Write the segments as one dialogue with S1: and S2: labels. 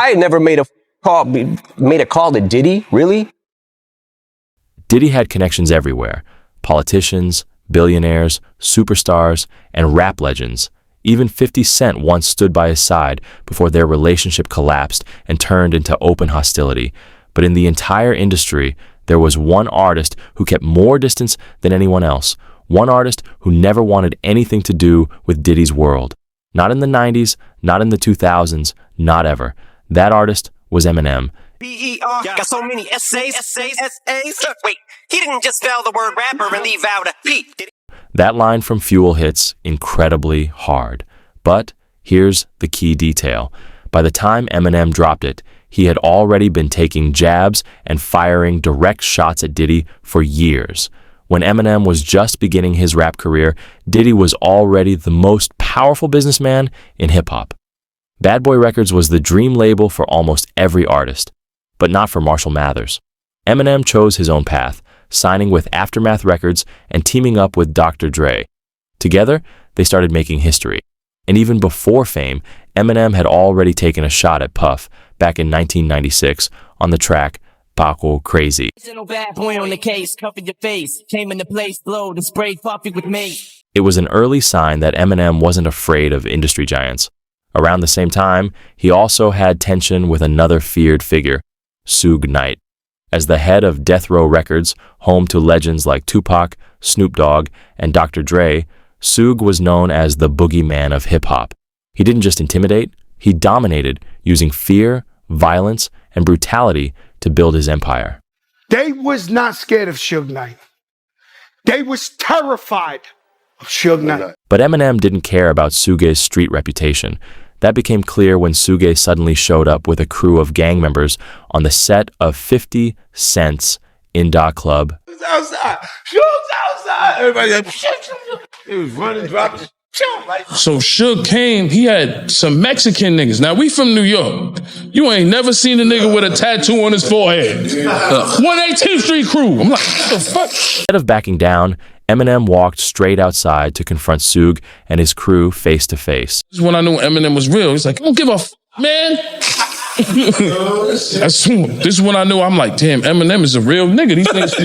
S1: I had never made a call to Diddy, really?
S2: Diddy had connections everywhere: politicians, billionaires, superstars, and rap legends. Even 50 Cent once stood by his side before their relationship collapsed and turned into open hostility. But in the entire industry, there was one artist who kept more distance than anyone else. One artist who never wanted anything to do with Diddy's world. Not in the 90s, not in the 2000s, not ever. That artist was Eminem.
S3: B-E-R, got so many essays. Wait, he didn't just spell the word rapper and leave out a P.
S2: That line from Fuel hits incredibly hard. But here's the key detail. By the time Eminem dropped it, he had already been taking jabs and firing direct shots at Diddy for years. When Eminem was just beginning his rap career, Diddy was already the most powerful businessman in hip-hop. BadBoyRecords was the dream label for almost every artist, but not for MarshallMathers. Eminem chose his own path, signing with Aftermath Records and teaming up with Dr. Dre. Together, they started making history. And even before fame, Eminem had already taken a shot at Puff back in 1996 on the track Paco Crazy.
S4: Bad boy on the case, cover your face, came into place, blowed and sprayed coffee with me.
S2: It was an early sign that Eminem wasn't afraid of industry giants. Around the same time, he also had tension with another feared figure, Suge Knight. As the head of Death Row Records, home to legends like Tupac, Snoop Dogg, and Dr. Dre, Suge was known as the boogeyman of hip-hop. He didn't just intimidate, he dominated, using fear, violence, and brutality to build his empire.
S5: They was not scared of Suge Knight. They was terrified of Suge Knight.
S2: But Eminem didn't care about Suge's street reputation. That became clear when Suge suddenly showed up with a crew of gang members on the set of 50 Cent's In Da Club.
S5: Outside. Suge's outside. Everybody like, he was running, dropping.
S6: So Suge came, he had some Mexican niggas. Now, we from New York. You ain't never seen a nigga with a tattoo on his forehead. 118th Street crew. I'm like, what the fuck?
S2: Instead of backing down, Eminem walked straight outside to confront Suge and his crew face to face.
S6: This is when I knew Eminem was real. He's like, I don't give a man. This is when I knew, I'm like, damn, Eminem is a real nigga. These niggas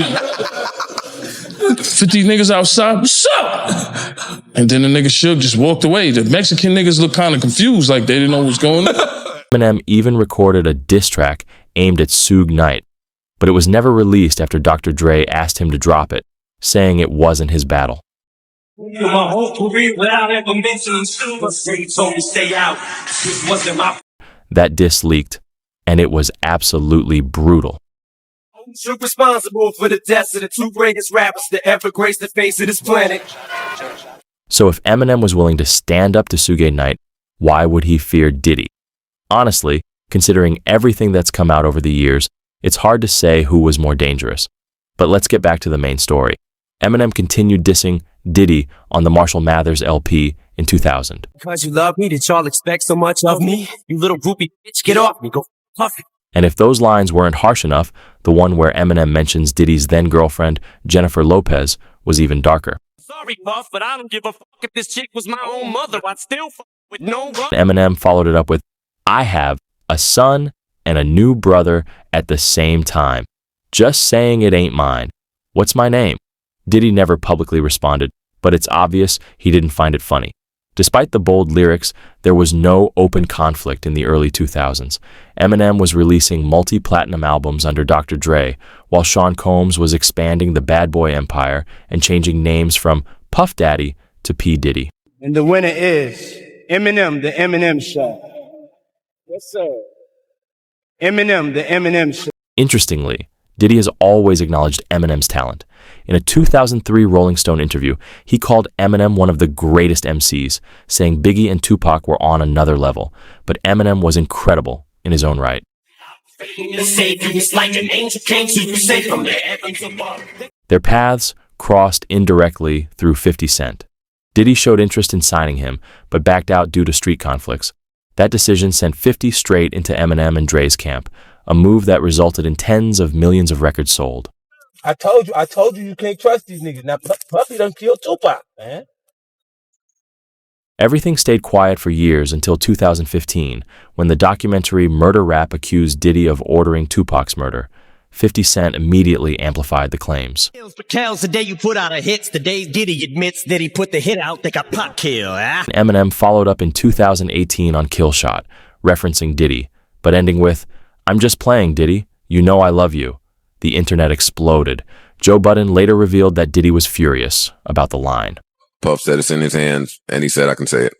S6: 50 niggas outside, what's up? And then the nigga Suge just walked away. The Mexican niggas looked kind of confused, like they didn't know what was going on.
S2: Eminem even recorded a diss track aimed at Suge Knight, but it was never released after Dr. Dre asked him to drop it, saying it wasn't his battle.
S7: My whole career without ever mentioning Suge, he told me stay out. This wasn't my...
S2: That diss leaked, and it was absolutely brutal.
S7: Suge responsible for the deaths of the two greatest rappers to ever grace the face of this planet.
S2: So if Eminem was willing to stand up to Suge Knight, why would he fear Diddy? Honestly, considering everything that's come out over the years, it's hard to say who was more dangerous. But let's get back to the main story. Eminem continued dissing Diddy on the MarshallMathers LP in 2000.
S3: Because you love me, did y'all expect so much of me? You little groupie bitch, get off me, go fuck it.
S2: And if those lines weren't harsh enough, the one where Eminem mentions Diddy's then-girlfriend, Jennifer Lopez, was even darker.
S3: Sorry, Puff, but I don't give a fuck if this chick was my own mother. I'd still fuck with no one.
S2: Eminem followed it up with, I have a son and a new brother at the same time. Just saying it ain't mine. What's my name? Diddy never publicly responded, but it's obvious he didn't find it funny. Despite the bold lyrics, there was no open conflict in the early 2000s. Eminem was releasing multi-platinum albums under Dr. Dre, while Sean Combs was expanding the Bad Boy empire and changing names from Puff Daddy to P. Diddy.
S5: And the winner is Eminem, the Eminem Show. Yes, sir. Eminem, the Eminem Show.
S2: Interestingly, Diddy has always acknowledged Eminem's talent. In a 2003 Rolling Stone interview, he called Eminem one of the greatest MCs, saying Biggie and Tupac were on another level, but Eminem was incredible in his own right. Their paths crossed indirectly through 50 Cent. Diddy showed interest in signing him, but backed out due to street conflicts. That decision sent 50 straight into Eminem and Dre's camp, a move that resulted in tens of millions of records sold.
S8: I told you you can't trust these niggas. Now Puffy done killed Tupac, man.
S2: Everything stayed quiet for years until 2015, when the documentary Murder Rap accused Diddy of ordering Tupac's murder. 50 Cent immediately amplified the claims.
S4: Kells, the day you put out a hit, the day Diddy admits that he put the hit out, they got pop kill, ah?
S2: Eminem followed up in 2018 on Kill Shot, referencing Diddy, but ending with, "I'm just playing, Diddy. You know I love you." The internet exploded. Joe Budden later revealed that Diddy was furious about the line.
S8: Puff said it's in his hands, and he said I can say it.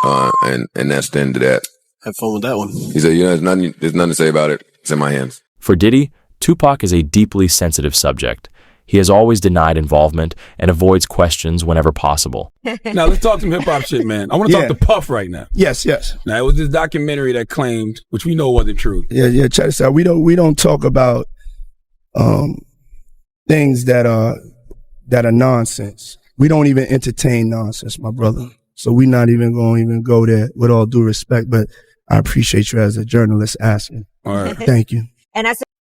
S8: And that's the end of that.
S9: Have fun with that one.
S8: He said, there's nothing to say about it. It's in my hands.
S2: For Diddy, Tupac is a deeply sensitive subject. He has always denied involvement and avoids questions whenever possible.
S10: Now, let's talk some hip-hop shit, man. I want to talk to Puff right now.
S5: Yes.
S10: Now, it was this documentary that claimed, which we know wasn't true.
S5: Yeah, check this out. We don't talk about things that are nonsense. We don't even entertain nonsense, my brother. So we're not even going to go there, with all due respect, but I appreciate you as a journalist asking.
S10: All right.
S5: Thank you.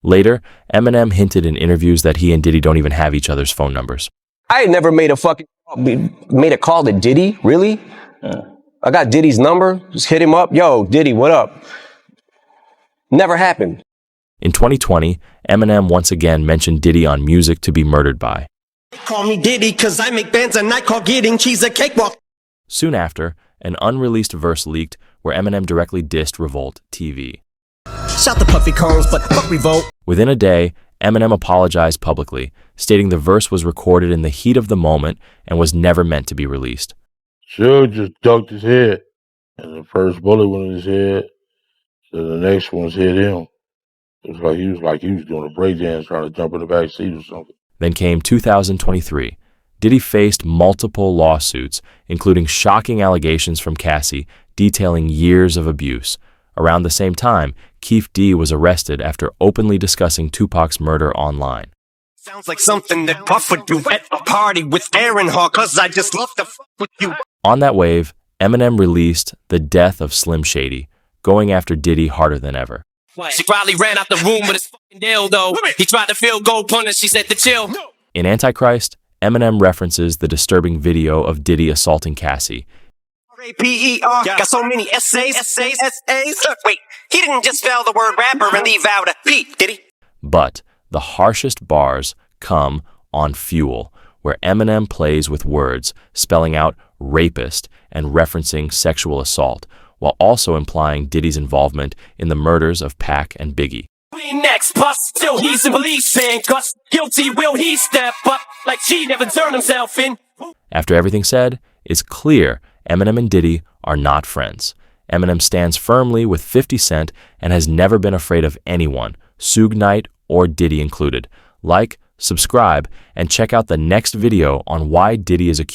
S2: Later, Eminem hinted in interviews that he and Diddy don't even have each other's phone numbers.
S1: I ain't never made a call to Diddy, really? I got Diddy's number, just hit him up. Yo, Diddy, what up? Never happened.
S2: In 2020, Eminem once again mentioned Diddy on Music to Be Murdered By.
S3: Call me Diddy, cause I make bands and I call getting cheese a cakewalk.
S2: Soon after, an unreleased verse leaked where Eminem directly dissed Revolt TV.
S3: Shout the puffy cones, but fuck Revolt.
S2: Within a day, Eminem apologized publicly, stating the verse was recorded in the heat of the moment and was never meant to be released.
S11: Suge just ducked his head, and the first bullet went in his head, so the next one's hit him. It was like he was doing a breakdance trying to jump in the back seat or something.
S2: Then came 2023. Diddy faced multiple lawsuits, including shocking allegations from Cassie detailing years of abuse. Around the same time, Keef D was arrested after openly discussing Tupac's murder online.
S3: Sounds like something that Puff would do at a party with Aaron Hall, cause I just love to fuck with you.
S2: On that wave, Eminem released The Death of Slim Shady, going after Diddy harder than ever.
S4: She probably ran out the room with his fucking dildo. He tried to field goal punish, she said to chill.
S2: In Antichrist, Eminem references the disturbing video of Diddy assaulting Cassie.
S3: R-A-P-E-R, got so many essays. Wait, he didn't just spell the word rapper and leave out a P, did he?
S2: But the harshest bars come on Fuel, where Eminem plays with words, spelling out rapist and referencing sexual assault, while also implying Diddy's involvement in the murders of Pac and Biggie.
S4: Next bus, still he's in police handcuffs. Guilty, will he step up like she never turned himself in?
S2: After everything said, it's clear Eminem and Diddy are not friends. Eminem stands firmly with 50 Cent and has never been afraid of anyone, Suge Knight or Diddy included. Like, subscribe, and check out the next video on why Diddy is accused.